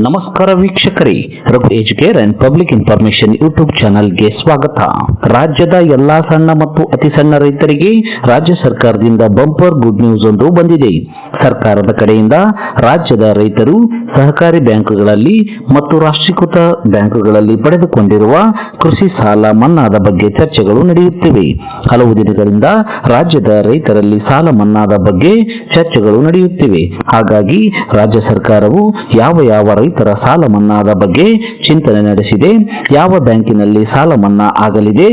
ನಮಸ್ಕಾರ ವೀಕ್ಷಕರೇ, Raghu Educare and public information YouTube ಚಾನೆಲ್ಗೆ ಸ್ವಾಗತ. ರಾಜ್ಯದ ಎಲ್ಲಾ ಸಣ್ಣ ಮತ್ತು ಅತಿ ಸಣ್ಣ ರೈತರಿಗೆ ರಾಜ್ಯ ಸರ್ಕಾರದಿಂದ ಬಂಪರ್ ಗುಡ್ ನ್ಯೂಸ್ ಒಂದು ಬಂದಿದೆ. ಸರ್ಕಾರದ ಕಡೆಯಿಂದ ರಾಜ್ಯದ ರೈತರು ಸಹಕಾರಿ ಬ್ಯಾಂಕುಗಳಲ್ಲಿ ಮತ್ತು ರಾಷ್ಟ್ರೀಕೃತ ಬ್ಯಾಂಕುಗಳಲ್ಲಿ ಪಡೆದುಕೊಂಡಿರುವ ಕೃಷಿ ಸಾಲ ಮನ್ನಾದ ಬಗ್ಗೆ ಚರ್ಚೆಗಳು ನಡೆಯುತ್ತಿವೆ. ಹಲವು ದಿನಗಳಿಂದ ರಾಜ್ಯದ ರೈತರಲ್ಲಿ ಸಾಲ ಮನ್ನಾದ ಬಗ್ಗೆ ಚರ್ಚೆಗಳು ನಡೆಯುತ್ತಿವೆ. ಹಾಗಾಗಿ ರಾಜ್ಯ ಸರ್ಕಾರವು ಯಾವ ರೈತರ ಸಾಲ ಮನ್ನಾದ ಬಗ್ಗೆ ಚಿಂತನೆ ನಡೆಸಿದೆ, ಯಾವ ಬ್ಯಾಂಕಿನಲ್ಲಿ ಸಾಲ ಮನ್ನಾ ಆಗಲಿದೆ,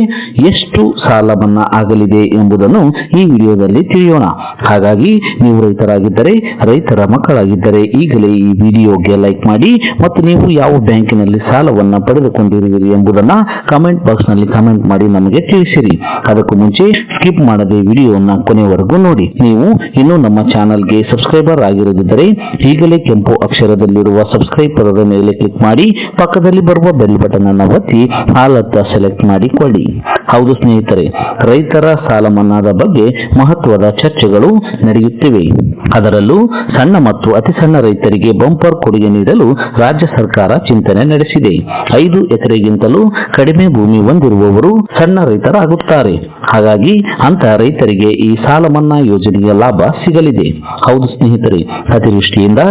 ಎಷ್ಟು ಸಾಲ ಮನ್ನಾ ಆಗಲಿದೆ ಎಂಬುದನ್ನು ಈ ವಿಡಿಯೋದಲ್ಲಿ ತಿಳಿಯೋಣ. ಹಾಗಾಗಿ ನೀವು ರೈತರಾಗಿದ್ದರೆ, ರೈತರ ಮಕ್ಕಳಾಗಿದ್ದರೆ ಈಗಲೇ ಈ ವಿಡಿಯೋಗೆ ಲೈಕ್ ಮಾಡಿ ಮತ್ತು ನೀವು ಯಾವ ಬ್ಯಾಂಕಿನಲ್ಲಿ ಸಾಲವನ್ನ ಪಡೆದುಕೊಂಡಿರುವಿರಿ ಎಂಬುದನ್ನ ಕಮೆಂಟ್ ಬಾಕ್ಸ್ ನಲ್ಲಿ ಕಮೆಂಟ್ ಮಾಡಿ ನಮಗೆ ತಿಳಿಸಿರಿ. ಅದಕ್ಕೂ ಮುಂಚೆ ಸ್ಕಿಪ್ ಮಾಡದೆ ವಿಡಿಯೋನ ಕೊನೆವರೆಗೂ ನೋಡಿ. ನೀವು ಇನ್ನೂ ನಮ್ಮ ಚಾನೆಲ್ಗೆ ಸಬ್ಸ್ಕ್ರೈಬರ್ ಆಗಿರದಿದ್ದರೆ ಈಗಲೇ ಕೆಂಪು ಅಕ್ಷರದಲ್ಲಿರುವ ಸಬ್ಸ್ಕ್ರೈಬ್ ಪದದ ಮೇಲೆ ಕ್ಲಿಕ್ ಮಾಡಿ ಪಕ್ಕದಲ್ಲಿ ಬರುವ ಬೆಲ್ ಬಟನ್ ಅನ್ನು ಒತ್ತಿ ಆಲ್ ಅಂತ ಸೆಲೆಕ್ಟ್ ಮಾಡಿಕೊಳ್ಳಿ. ಹೌದು ಸ್ನೇಹಿತರೆ, ರೈತರ ಸಾಲ ಮನ್ನಾದ ಬಗ್ಗೆ ಮಹತ್ವದ ಚರ್ಚೆಗಳು ನಡೆಯುತ್ತಿವೆ. ಅದರಲ್ಲೂ ಸಣ್ಣ ಮತ್ತು ಅತಿ ಸಣ್ಣ ರೈತರಿಗೆ ಬಂಪರ್ ಕೊಡುಗೆ ನೀಡಲು ರಾಜ್ಯ ಸರ್ಕಾರ ಚಿಂತನೆ ನಡೆಸಿದೆ. 5 ಎಕರೆಗಿಂತಲೂ ಕಡಿಮೆ ಭೂಮಿ ಹೊಂದಿರುವವರು ಸಣ್ಣ ರೈತರಾಗುತ್ತಾರೆ. ಹಾಗಾಗಿ ಅಂತ ರೈತರಿಗೆ ಈ ಸಾಲ ಮನ್ನಾ ಯೋಜನೆಯ ಲಾಭ ಸಿಗಲಿದೆ. ಹೌದು ಸ್ನೇಹಿತರೆ, ಅತಿವೃಷ್ಟಿಯಿಂದ,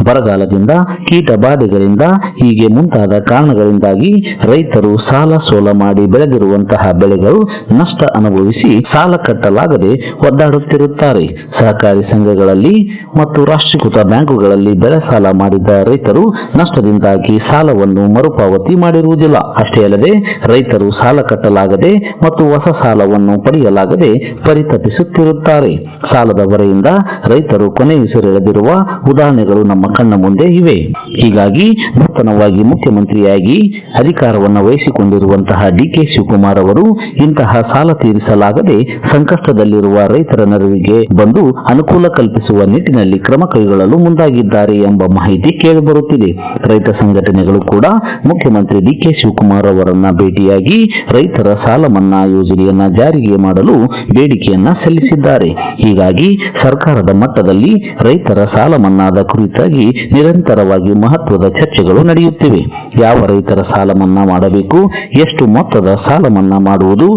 ಬರಗಾಲದಿಂದ, ಕೀಟ ಬಾಧೆಗಳಿಂದ ಹೀಗೆ ಮುಂತಾದ ಕಾರಣಗಳಿಂದಾಗಿ ರೈತರು ಸಾಲ ಸೋಲ ಮಾಡಿ ಬೆಳೆದಿರುವಂತಹ ಬೆಳೆಗಳು ನಷ್ಟ ಅನುಭವಿಸಿ ಸಾಲ ಕಟ್ಟಲಾಗದೆ ಒದ್ದಾಡುತ್ತಿರುತ್ತಾರೆ. ಸಹಕಾರಿ ಸಂಘಗಳಲ್ಲಿ ಮತ್ತು ರಾಷ್ಟ್ರೀಕೃತ ಬ್ಯಾಂಕುಗಳಲ್ಲಿ ಬೆಳೆ ಸಾಲ ಮಾಡಿದ ರೈತರು ನಷ್ಟದಿಂದಾಗಿ ಸಾಲವನ್ನು ಮರುಪಾವತಿ ಮಾಡಿರುವುದಿಲ್ಲ. ಅಷ್ಟೇ ಅಲ್ಲದೆ ರೈತರು ಸಾಲ ಕಟ್ಟಲಾಗದೆ ಮತ್ತು ಹೊಸ ಸಾಲವನ್ನು ಪಡೆಯಲಾಗದೆ ಪರಿತಪಿಸುತ್ತಿರುತ್ತಾರೆ. ಸಾಲದ ಹೊರೆಯಿಂದ ರೈತರು ಕೊನೆಯುಸಿರೆಳೆದಿರುವ ಉದಾಹರಣೆಗಳು ನಮ್ಮ ಕಣ್ಣ ಮುಂದೆ ಇವೆ. ಹೀಗಾಗಿ ನೂತನವಾಗಿ ಮುಖ್ಯಮಂತ್ರಿಯಾಗಿ ಅಧಿಕಾರವನ್ನು ವಹಿಸಿಕೊಂಡಿರುವಂತಹ ಡಿಕೆ ಶಿವಕುಮಾರ್ ಅವರು ಇಂತಹ ಸಾಲ ತೀರಿಸಲಾಗದೆ ಸಂಕಷ್ಟದಲ್ಲಿರುವ ರೈತರ ನೆರವಿಗೆ ಬಂದು ಅನುಕೂಲ ಕಲ್ಪಿಸುವ ನಿಟ್ಟಿನಲ್ಲಿ ಕ್ರಮ ಕೈಗೊಳ್ಳಲು ಮುಂದಾಗಿದ್ದಾರೆ ಎಂಬ ಮಾಹಿತಿ ಕೇಳಿಬರುತ್ತಿದೆ. ರೈತ ಸಂಘಟನೆಗಳು ಕೂಡ ಮುಖ್ಯಮಂತ್ರಿ ಡಿಕೆ ಶಿವಕುಮಾರ್ ಅವರನ್ನ ಭೇಟಿಯಾಗಿ ರೈತರ ಸಾಲ ಮನ್ನಾ ಯೋಜನೆಯನ್ನ ಜಾರಿಗೆ ಮಾಡಲು ಬೇಡಿಕೆಯನ್ನ ಸಲ್ಲಿಸಿದ್ದಾರೆ. ಹೀಗಾಗಿ ಸರ್ಕಾರದ ಮಟ್ಟದಲ್ಲಿ ರೈತರ ಸಾಲ ಮನ್ನಾದ ಕುರಿತಾಗಿ ನಿರಂತರವಾಗಿ ಮಹತ್ವದ ಚರ್ಚೆಗಳು ನಡೆಯುತ್ತಿವೆ. ಯಾವ ರೈತರ ಸಾಲ ಮನ್ನಾ ಮಾಡಬೇಕು, ಎಷ್ಟು ಮೊತ್ತದ ಸಾಲ ಮನ್ನಾ ಮಾಡುವುದು,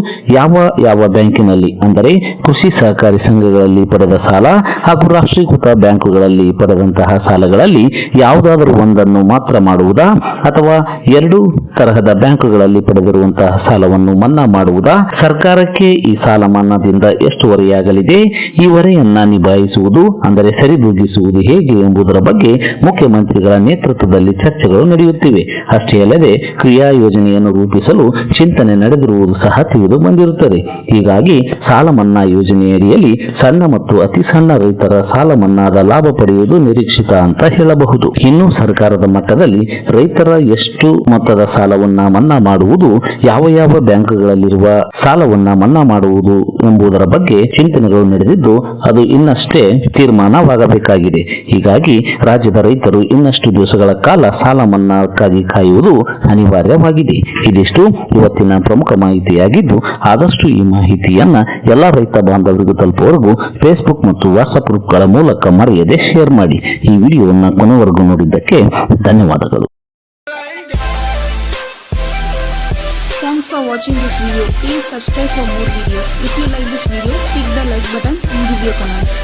ಯಾವ ಬ್ಯಾಂಕಿನಲ್ಲಿ ಅಂದರೆ ಕೃಷಿ ಸಹಕಾರಿ ಸಂಘಗಳಲ್ಲಿ ಪಡೆದ ಸಾಲ ಹಾಗೂ ರಾಷ್ಟ್ರೀಕೃತ ಬ್ಯಾಂಕುಗಳಲ್ಲಿ ಪಡೆದಂತಹ ಸಾಲಗಳಲ್ಲಿ ಯಾವುದಾದರೂ ಒಂದನ್ನು ಮಾತ್ರ ಮಾಡುವುದಾ ಅಥವಾ 2 ತರಹದ ಬ್ಯಾಂಕುಗಳಲ್ಲಿ ಪಡೆದಿರುವಂತಹ ಸಾಲವನ್ನು ಮನ್ನಾ ಮಾಡುವುದಾ, ಸರ್ಕಾರಕ್ಕೆ ಈ ಸಾಲ ಮನ್ನಾದಿಂದ ಎಷ್ಟು ಹೊರೆಯಾಗಲಿದೆ, ಈ ಹೊರೆಯನ್ನ ನಿಭಾಯಿಸುವುದು ಅಂದರೆ ಸರಿದೂಗಿಸುವುದು ಹೇಗೆ ಎಂಬುದರ ಬಗ್ಗೆ ಮುಖ್ಯಮಂತ್ರಿಗಳ ನೇತೃತ್ವದಲ್ಲಿ ಚರ್ಚೆಗಳು ನಡೆಯುತ್ತಿವೆ. ಅಷ್ಟೇ ಅಲ್ಲದೆ ಕ್ರಿಯಾ ಯೋಜನೆಯನ್ನು ರೂಪಿಸಲು ಚಿಂತನೆ ನಡೆದಿರುವುದು ಸಹ ತಿಳಿದು ಬಂದಿರುತ್ತದೆ. ಹೀಗಾಗಿ ಸಾಲ ಮನ್ನಾ ಯೋಜನೆಯಡಿಯಲ್ಲಿ ಸಣ್ಣ ಮತ್ತು ಅತಿ ಸಣ್ಣ ರೈತರ ಸಾಲ ಮನ್ನಾದ ಲಾಭ ಪಡೆಯುವುದು ನಿರೀಕ್ಷಿತ ಅಂತ ಹೇಳಬಹುದು. ಇನ್ನು ಸರ್ಕಾರದ ಮಟ್ಟದಲ್ಲಿ ರೈತರ ಎಷ್ಟು ಮೊತ್ತದ ಸಾಲವನ್ನ ಮನ್ನಾ ಮಾಡುವುದು, ಯಾವ ಬ್ಯಾಂಕುಗಳಲ್ಲಿರುವ ಸಾಲವನ್ನ ಮನ್ನಾ ಮಾಡುವುದು ಎಂಬುದರ ಬಗ್ಗೆ ಚಿಂತನೆಗಳು ನಡೆದಿದ್ದು ಅದು ಇನ್ನಷ್ಟೇ ತೀರ್ಮಾನವಾಗಬೇಕಾಗಿದೆ. ಹೀಗಾಗಿ ರಾಜ್ಯದ ರೈತರು ಇನ್ನಷ್ಟು ದಿವಸಗಳ ಕಾಲ ಸಾಲ ಮನ್ನಾಕ್ಕಾಗಿ ಕಾಯುವುದು ಅನಿವಾರ್ಯವಾಗಿದೆ. ಇದಿಷ್ಟು ಇವತ್ತಿನ ಪ್ರಮುಖ ಮಾಹಿತಿಯಾಗಿದ್ದು, ಆದಷ್ಟು ಈ ಮಾಹಿತಿಯನ್ನ ಎಲ್ಲ ರೈತ ಬಾಂಧವರಿಗೂ ತಲುಪುವವರೆಗೂ ಫೇಸ್ಬುಕ್ ಮತ್ತು ವಾಟ್ಸ್ಆಪ್ ಗ್ರೂಪ್ಗಳ ಮೂಲಕ ಮರೆಯದೆ ಶೇರ್ ಮಾಡಿ. ಈ ವಿಡಿಯೋವನ್ನು ಕೊನೆವರೆಗೂ ನೋಡಿದ್ದಕ್ಕೆ ಧನ್ಯವಾದಗಳು. Thanks for watching this video. Please subscribe for more videos. If you like this video, click the like buttons and give your comments.